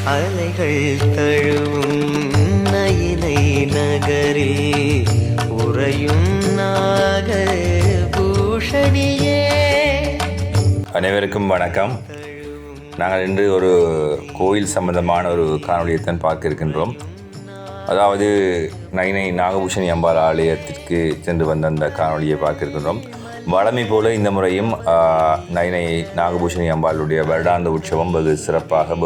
அலைகள் தழுவும் நயிலை நகரில் உறையும் நாகபூஷணியே. அனைவருக்கும் வணக்கம். நாங்கள் இன்று ஒரு கோயில் சம்பந்தமான ஒரு காணொலியைத்தான் பார்க்க இருக்கின்றோம். அதாவது நயினை நாகபூஷணி அம்பாள் ஆலயத்திற்கு சென்று வந்த அந்த காணொலியை பார்க்க இருக்கின்றோம். வழமை போல இந்த முறையும் நயினை நாகபூஷணி அம்பாளுடைய வருடாந்த உற்சவம் வெகு சிறப்பாக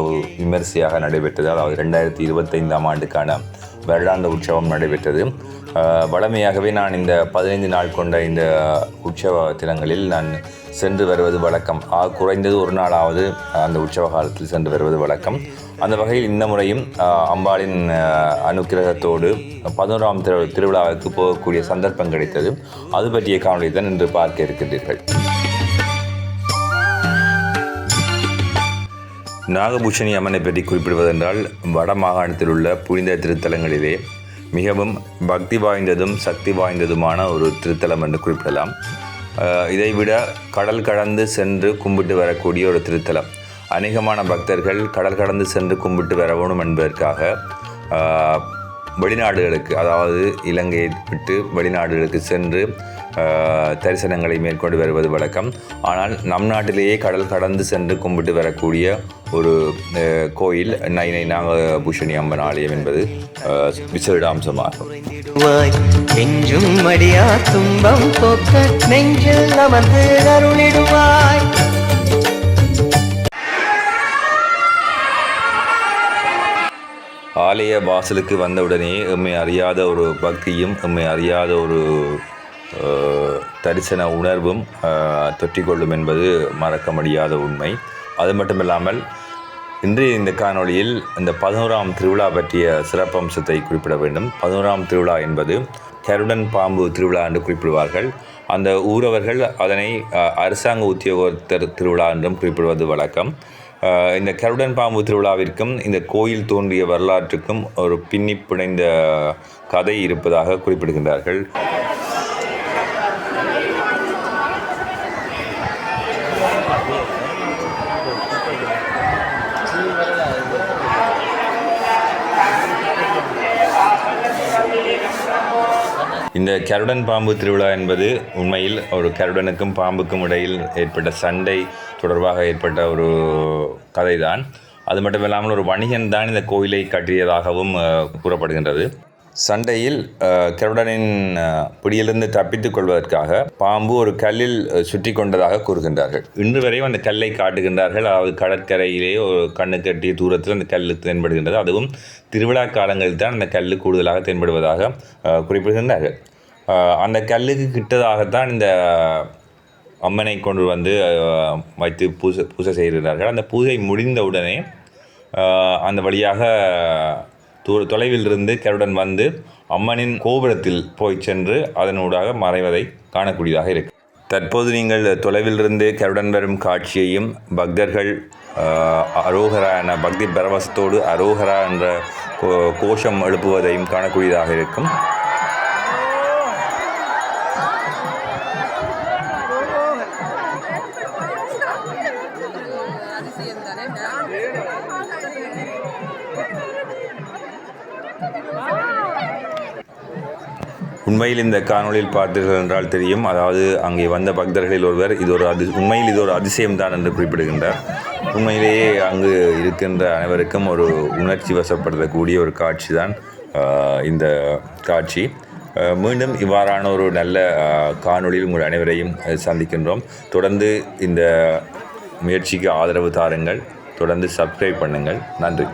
விமரிசையாக நடைபெற்றது. அதாவது 2025ஆம் ஆண்டுக்கான வருடாந்த உற்சவம் நடைபெற்றது. வழமையாகவே நான் இந்த 15 நாள் கொண்ட இந்த உற்சவ தினங்களில் நான் சென்று வருவது வழக்கம். குறைந்தது ஒரு நாளாவது அந்த உற்சவ காலத்தில் சென்று வருவது வழக்கம். அந்த வகையில் இந்த முறையும் அம்பாளின் அனுக்கிரகத்தோடு 11ஆம் திருவிழாவுக்கு போகக்கூடிய சந்தர்ப்பம் கிடைத்தது. அது பற்றிய காணொலியை தான் இன்று பார்க்க இருக்கின்றீர்கள். நாகபூஷணி அம்மனை பற்றி குறிப்பிடுவதென்றால் வட மாகாணத்தில் உள்ள புனித திருத்தலங்களிலே மிகவும் பக்தி வாய்ந்ததும் சக்தி வாய்ந்ததுமான ஒரு திருத்தலம் என்று குறிப்பிடலாம். இதைவிட கடல் கடந்து சென்று கும்பிட்டு வரக்கூடிய ஒரு திருத்தலம். அநேகமான பக்தர்கள் கடல் கடந்து சென்று கும்பிட்டு வர வேணும் என்பதற்காக வெளிநாடுகளுக்கு, அதாவது இலங்கையை விட்டு வெளிநாடுகளுக்கு சென்று தரிசனங்களை மேற்கொண்டு வருவது வழக்கம். ஆனால் நம் நாட்டிலேயே கடல் கடந்து சென்று கும்பிட்டு வரக்கூடிய ஒரு கோயில் நயினை நாகபூஷணி அம்மன் ஆலயம் என்பது விசேட அம்சமாகும். ஆலய வாசலுக்கு வந்தவுடனே எம்மை அறியாத ஒரு பக்தியும் எம்மை அறியாத ஒரு தரிசன உணர்வும் தொற்றிக்கொள்ளும் என்பது மறக்க முடியாத உண்மை. அது மட்டுமில்லாமல் இன்றைய இந்த காணொளியில் இந்த 11ஆம் திருவிழா பற்றிய சிறப்பம்சத்தை குறிப்பிட வேண்டும். 11ஆம் திருவிழா என்பது கருடன் பாம்பு திருவிழா என்று குறிப்பிடுவார்கள். அந்த ஊரவர்கள் அதனை அரசாங்க உத்தியோகத்தர் திருவிழா என்றும் குறிப்பிடுவது வழக்கம். இந்த கருடன் பாம்பு திருவிழாவிற்கும் இந்த கோயில் தோன்றிய வரலாற்றுக்கும் ஒரு பின்னி பிணைந்த கதை இருப்பதாக குறிப்பிடுகின்றார்கள். இந்த கருடன் பாம்பு திருவிழா என்பது உண்மையில் ஒரு கருடனுக்கும் பாம்புக்கும் இடையில் ஏற்பட்ட சண்டை தொடர்பாக ஏற்பட்ட ஒரு கதை தான். அது மட்டுமில்லாமல் ஒரு வணிகன் தான் இந்த கோயிலை கட்டியதாகவும் கூறப்படுகின்றது. சண்டையில் கருடனின் பிடியிலிருந்து தப்பித்துக் கொள்வதற்காக பாம்பு ஒரு கல்லில் சுற்றி கொண்டதாக கூறுகின்றார்கள். இன்று வரையும் அந்த கல்லை காட்டுகின்றார்கள். அதாவது கடற்கரையிலே ஒரு கண்ணு கட்டிய தூரத்தில் அந்த கல் தென்படுகின்றது. அதுவும் திருவிழா காலங்களில் தான் அந்த கல் கூடுதலாக தென்படுவதாக குறிப்பிடுகின்றார்கள். அந்த கல்லுக்கு கிட்டதாகத்தான் இந்த அம்மனை கொண்டு வந்து வைத்து பூஜை செய்கிறார்கள். அந்த பூஜை முடிந்தவுடனே அந்த வழியாக தொலைவில் இருந்து கருடன் வந்து அம்மனின் கோபுரத்தில் போய் சென்று அதனூடாக மறைவதை காணக்கூடியதாக இருக்கு. தற்போது நீங்கள் தொலைவிலிருந்து கருடன் வரும் காட்சியையும் பக்தர்கள் அரோகரா என பக்தி பரவசத்தோடு அரோகரா என்ற கோஷம் எழுப்புவதையும் காணக்கூடியதாக இருக்கும். உண்மையில் இந்த காணொலியில் பார்த்தீர்கள் என்றால் தெரியும். அதாவது அங்கே வந்த பக்தர்களில் ஒருவர் உண்மையில் இது ஒரு அதிசயம்தான் என்று குறிப்பிடுகின்றார். உண்மையிலேயே அங்கு இருக்கின்ற அனைவருக்கும் ஒரு உணர்ச்சி வசப்படுத்தக்கூடிய ஒரு காட்சி தான் இந்த காட்சி. மீண்டும் இவ்வாறான ஒரு நல்ல காணொலியில் உங்கள் அனைவரையும் சந்திக்கின்றோம். தொடர்ந்து இந்த முயற்சிக்கு ஆதரவு தாருங்கள். தொடர்ந்து சப்ஸ்கிரைப் பண்ணுங்கள். நன்றி.